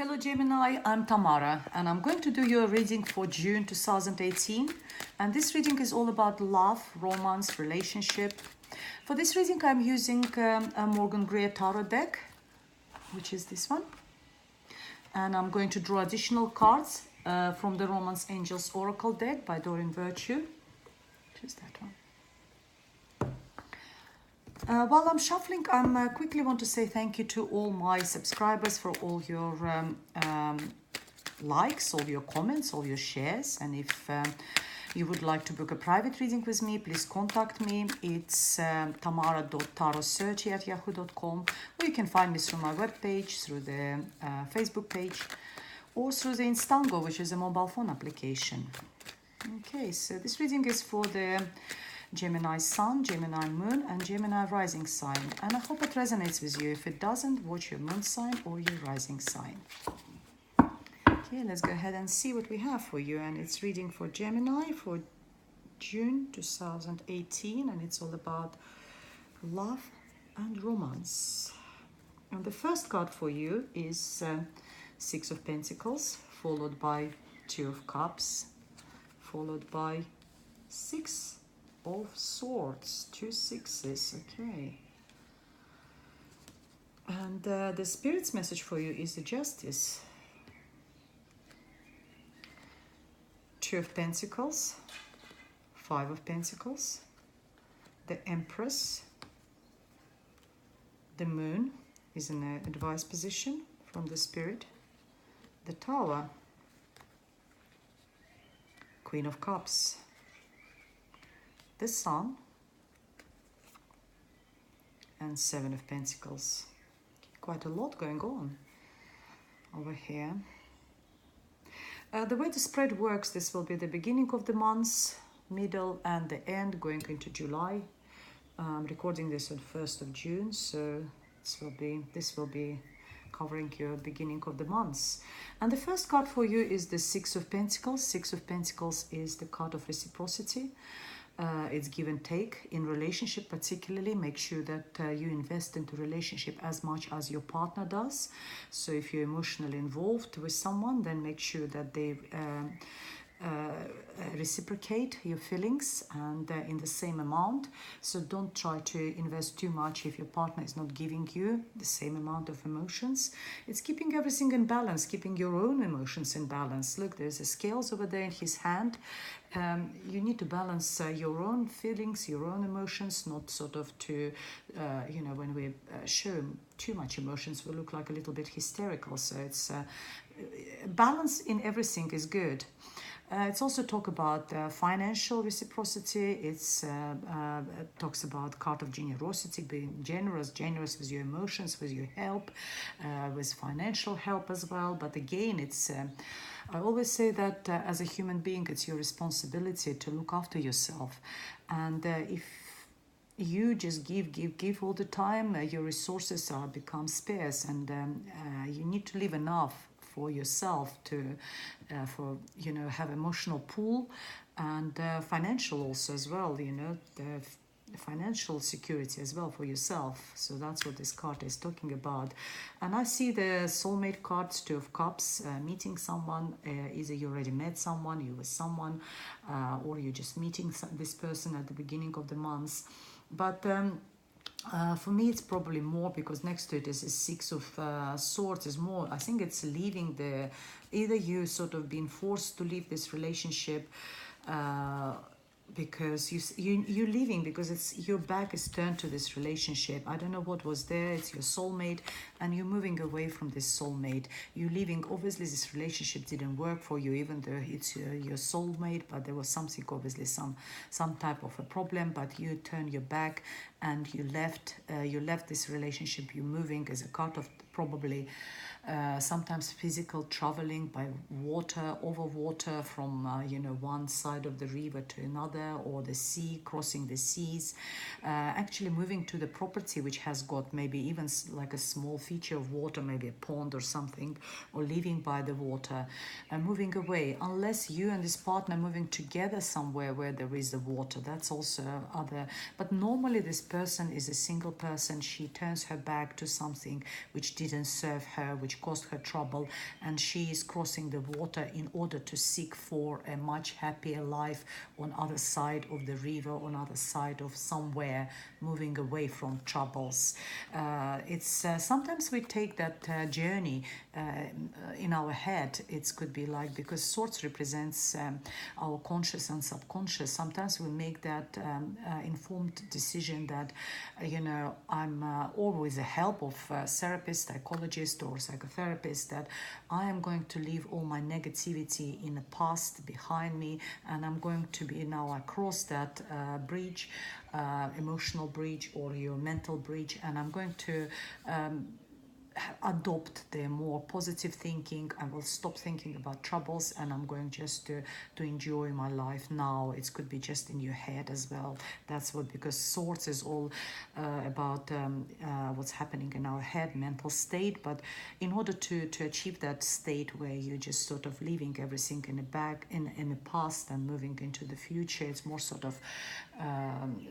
Hello Gemini, I'm Tamara and I'm going to do your reading for June 2018, and this reading is all about love, romance, relationship. For this reading I'm using a Morgan Gray Tarot deck, which is this one, and I'm going to draw additional cards from the Romance Angels Oracle deck by Doreen Virtue, which is that one. While I'm shuffling, I quickly want to say thank you to all my subscribers for all your likes, all your comments, all your shares. And if you would like to book a private reading with me, please contact me. It's tamara.tarotsearchy@yahoo.com, or you can find me through my webpage, through the Facebook page, or through the Instango, which is a mobile phone application. Okay, so this reading is for the Gemini Sun, Gemini Moon, and Gemini Rising sign. And I hope it resonates with you. If it doesn't, watch your Moon sign or your Rising sign. Okay, let's go ahead and see what we have for you. And it's reading for Gemini for June 2018. And it's all about love and romance. And the first card for you is Six of Pentacles, followed by Two of Cups, followed by Six of Swords, 2 sixes. Okay, and the Spirit's message for you is the Justice, Two of Pentacles, Five of Pentacles, the Empress, the Moon is in an advice position from the Spirit, the Tower, Queen of Cups, the Sun, and Seven of Pentacles. Quite a lot going on over here. The way the spread works, this will be the beginning of the month, middle and the end, going into July. I'm recording this on 1st of June, so this will be covering your beginning of the months. And the first card for you is the Six of Pentacles. Six of Pentacles is the card of reciprocity. It's give and take in relationship. Particularly make sure that you invest into relationship as much as your partner does. So if you're emotionally involved with someone, then make sure that they reciprocate your feelings and in the same amount. So don't try to invest too much if your partner is not giving you the same amount of emotions. It's keeping everything in balance, keeping your own emotions in balance. Look, there's a scales over there in his hand. You need to balance your own feelings, your own emotions, not sort of to, when we show too much emotions, we look like a little bit hysterical. So it's balance in everything is good. It's also talk about financial reciprocity. It talks about card of generosity, being generous with your emotions, with your help, with financial help as well. But again, it's I always say that as a human being, it's your responsibility to look after yourself. And if you just give all the time, your resources become scarce, and you need to leave enough for yourself to have emotional pool and financial also as well, the financial security as well for yourself. So that's what this card is talking about. And I see the soulmate cards, Two of Cups, meeting someone. Either you already met someone, you with someone, or you're just meeting this person at the beginning of the month. But for me, it's probably more, because next to it is a Six of Swords. Is more, I think it's leaving either you sort of been forced to leave this relationship because you're leaving because it's your back is turned to this relationship. I don't know what was there. It's your soulmate, and you're moving away from this soulmate. You're leaving. Obviously, this relationship didn't work for you, even though it's your soulmate. But there was something, obviously, some type of a problem. But you turned your back and you left. You left this relationship. You're moving as a card of probably. Sometimes physical traveling by water, over water from one side of the river to another, or the sea, crossing the seas, actually moving to the property which has got maybe even like a small feature of water, maybe a pond or something, or living by the water, and moving away, unless you and this partner moving together somewhere where there is the water. That's also other, but normally this person is a single person. She turns her back to something which didn't serve her, which caused her trouble, and she is crossing the water in order to seek for a much happier life on other side of the river, on other side of somewhere, moving away from troubles. It's sometimes we take that journey in our head. It could be like, because swords represents our conscious and subconscious. Sometimes we make that informed decision that I'm always a help of therapist, psychologist, or psychotherapist, that I am going to leave all my negativity in the past behind me, and I'm going to be now across that bridge, emotional bridge or your mental bridge, and I'm going to adopt the more positive thinking. I will stop thinking about troubles, and I'm going just to enjoy my life now. It could be just in your head as well. That's what, because swords is all about what's happening in our head, mental state. But in order to achieve that state where you're just sort of leaving everything in the back, in the past, and moving into the future, it's more sort of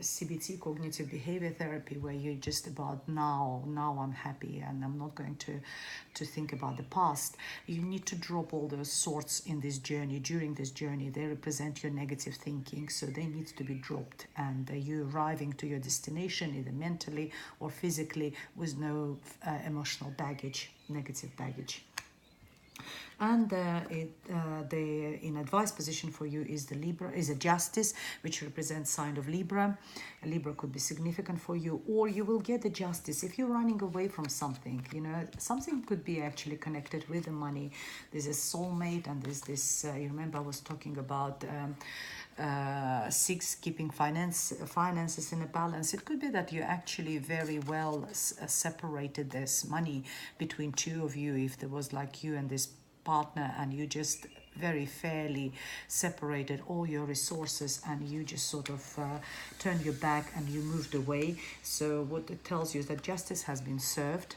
CBT, cognitive behavior therapy, where you're just about now I'm happy and I'm not going to think about the past. You need to drop all those swords in this journey. During this journey, they represent your negative thinking, so they need to be dropped, and you're arriving to your destination either mentally or physically with no emotional baggage, negative baggage. And the in advice position for you is the Libra, is a Justice, which represents sign of Libra. A Libra could be significant for you, or you will get the Justice if you're running away from something. Something could be actually connected with the money. There's a soulmate, and there's this. You remember I was talking about. Six, keeping finances in a balance. It could be that you actually very well separated this money between two of you. If there was like you and this partner, and you just very fairly separated all your resources, and you just sort of turned your back and you moved away. So what it tells you is that justice has been served.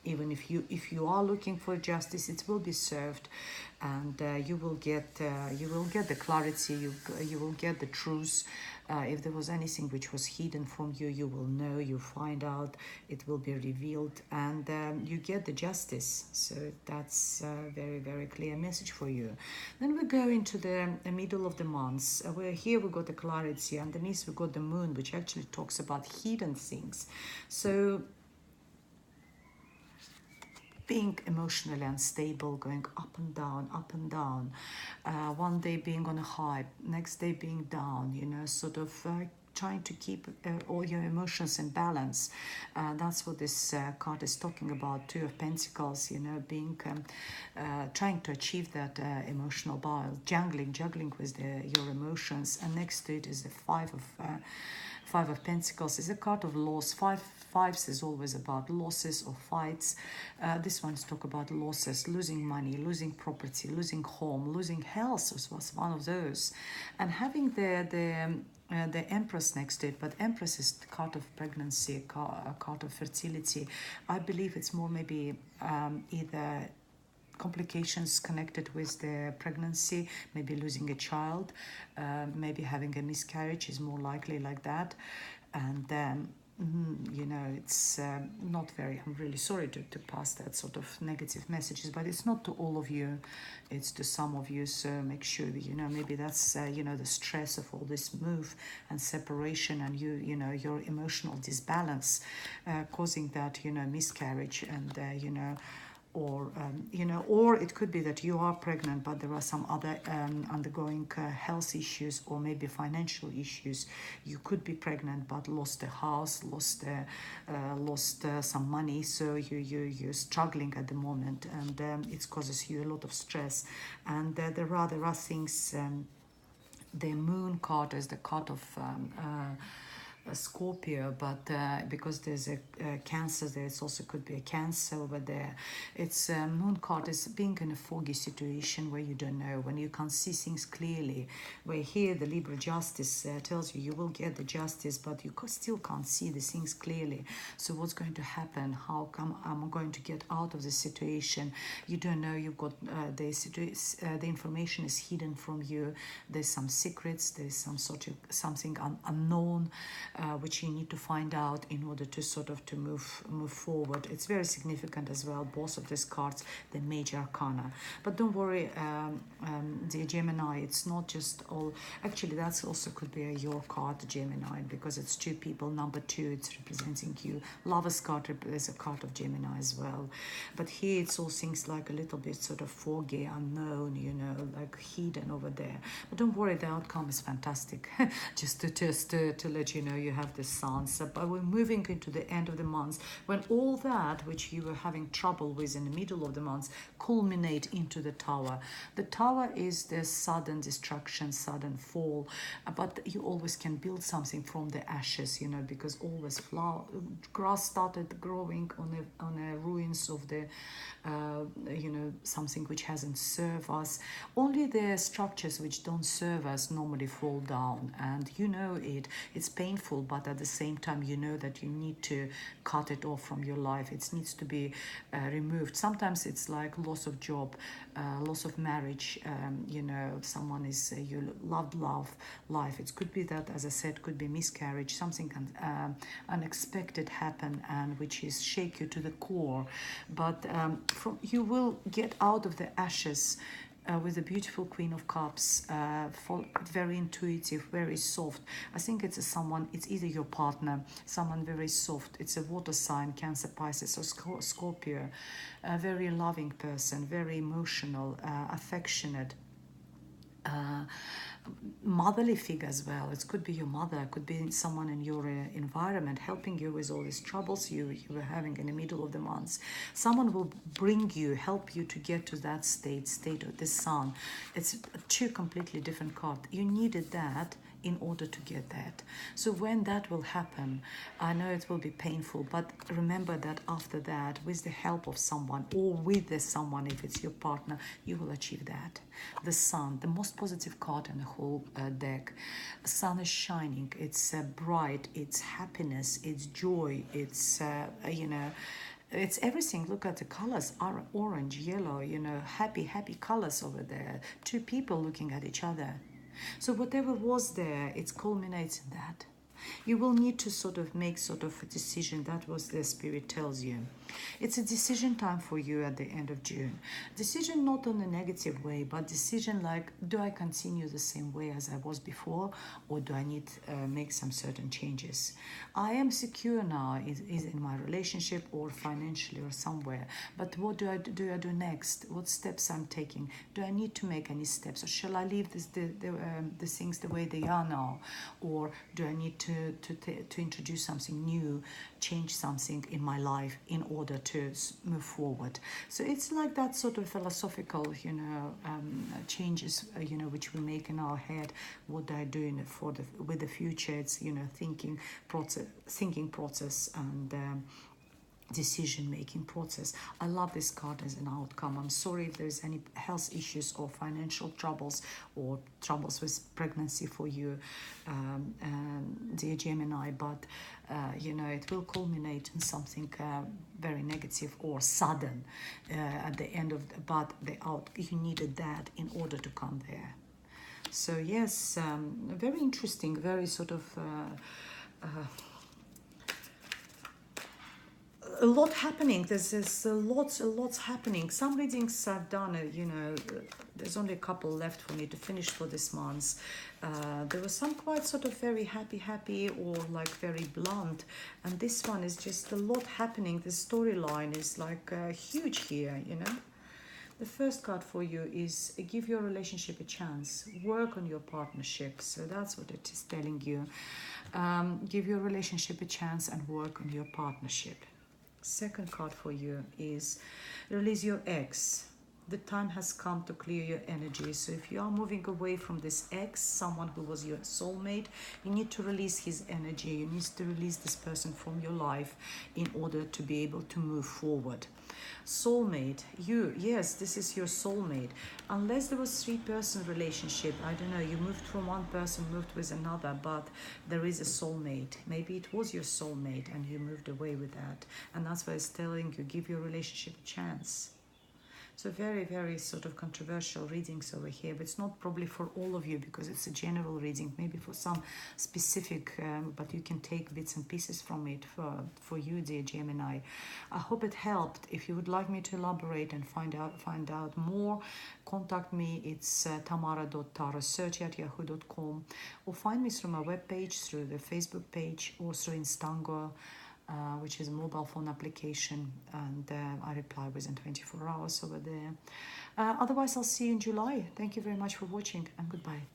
Even if you are looking for justice, it will be served, and you will get the clarity. You will get the truth. If there was anything which was hidden from you, you will know. You find out. It will be revealed, and you get the justice. So that's a very, very clear message for you. Then we go into the middle of the months. Where here we got the clarity. Underneath we got the moon, which actually talks about hidden things. So being emotionally unstable, going up and down, one day being on a high, next day being down, sort of trying to keep all your emotions in balance. That's what this card is talking about. Two of Pentacles, being trying to achieve that emotional balance, juggling with your emotions. And next to it is the Five of Pentacles. Is a card of loss. Fives is always about losses or fights. This one's talk about losses, losing money, losing property, losing home, losing health was one of those. And having the Empress next to it, but Empress is the card of pregnancy, a card of fertility. I believe it's more maybe either complications connected with the pregnancy, maybe losing a child, maybe having a miscarriage is more likely like that. And then it's not very, I'm really sorry to pass that sort of negative messages, but it's not to all of you, it's to some of you. So make sure that, maybe that's, the stress of all this move and separation, and your emotional disbalance causing that, miscarriage, and, or it could be that you are pregnant, but there are some other undergoing health issues, or maybe financial issues. You could be pregnant but lost a house, lost some money, so you're struggling at the moment, and it causes you a lot of stress. And there are things. The Moon card is the card of a Scorpio, but because there's a Cancer there, it also could be a Cancer over there. It's Moon card is being in a foggy situation where you don't know, when you can't see things clearly. Where here the Libra Justice tells you will get the justice, but you still can't see the things clearly. So what's going to happen? How come I'm going to get out of this situation? You don't know. You've got the information is hidden from you. There's some secrets. There's some sort of something unknown, which you need to find out in order to sort of to move forward. It's very significant as well. Both of these cards, the major arcana. But don't worry, dear Gemini. It's not just all. Actually, that's also could be your card, Gemini, because it's two people. Number two, it's representing you. Lover's card is a card of Gemini as well. But here it's all things like a little bit sort of foggy, unknown, you know, like hidden over there. But don't worry, the outcome is fantastic. just to let you know, you have the sun. So, but we're moving into the end of the month when all that which you were having trouble with in the middle of the month culminate into the Tower. The Tower is the sudden destruction, sudden fall, but you always can build something from the ashes, you know, because always grass started growing on the ruins of the you know, something which hasn't served us. Only the structures which don't serve us normally fall down, and you know it's painful, but at the same time you know that you need to cut it off from your life. It needs to be removed. Sometimes it's like loss of job, loss of marriage, you know, someone is you loved life. It could be that, as I said, could be miscarriage, something unexpected happen, and which is shake you to the core. But you will get out of the ashes with the beautiful Queen of Cups, very intuitive, very soft. I think it's someone, it's either your partner, someone very soft. It's a water sign, Cancer, Pisces, or Scorpio. A very loving person, very emotional, affectionate. Motherly figure as well. It could be your mother, it could be someone in your environment helping you with all these troubles you were having in the middle of the month. Someone will bring you, help you to get to that state of the sun. It's two completely different cards. You needed that in order to get that. So when that will happen, I know it will be painful, but remember that after that, with the help of someone, or with the someone, if it's your partner, you will achieve that. The sun, the most positive card in the whole deck. The sun is shining. It's bright. It's happiness. It's joy. It's you know, it's everything. Look at the colors are orange, yellow, you know, happy colors over there. Two people looking at each other. So whatever was there, it culminates in that. You will need to sort of make sort of a decision. That was the Spirit tells you. It's a decision time for you at the end of June. Decision not in a negative way, but decision like, do I continue the same way as I was before, or do I need to make some certain changes? I am secure now, is in my relationship or financially or somewhere, but what do I do next? What steps I'm taking? Do I need to make any steps, or shall I leave the things the way they are now, or do I need to introduce something new, change something in my life in order to move forward? So it's like that sort of philosophical, you know, changes, you know, which we make in our head. What do I do with the future? It's, you know, thinking process and decision-making process. I love this card as an outcome. I'm sorry if there's any health issues or financial troubles or troubles with pregnancy for you, dear Gemini, but you know, it will culminate in something very negative or sudden at the end of but you needed that in order to come there. So yes, very interesting, very sort of a lot happening. There's lots happening. Some readings I've done, you know, there's only a couple left for me to finish for this month. There was some quite sort of very happy or like very blunt, and this one is just a lot happening. The storyline is like huge here, you know. The first card for you is give your relationship a chance, work on your partnership. So that's what it is telling you. Give your relationship a chance and work on your partnership. Second card for you is release your ex. the time has come to clear your energy. So if you are moving away from this ex, someone who was your soulmate, you need to release his energy. You need to release this person from your life in order to be able to move forward. Soulmate, yes, this is your soulmate. Unless there was three-person relationship, I don't know, you moved from one person, moved with another, but there is a soulmate. Maybe it was your soulmate and you moved away with that. And that's why it's telling you, give your relationship a chance. So very, very sort of controversial readings over here, but it's not probably for all of you because it's a general reading, maybe for some specific, but you can take bits and pieces from it for you, dear Gemini. I hope it helped. If you would like me to elaborate and find out more, contact me. It's tamara.tarasearch@yahoo.com, or find me through my webpage, through the Facebook page, or through Instango, which is a mobile phone application, and I reply within 24 hours over there. Otherwise, I'll see you in July. Thank you very much for watching, and goodbye.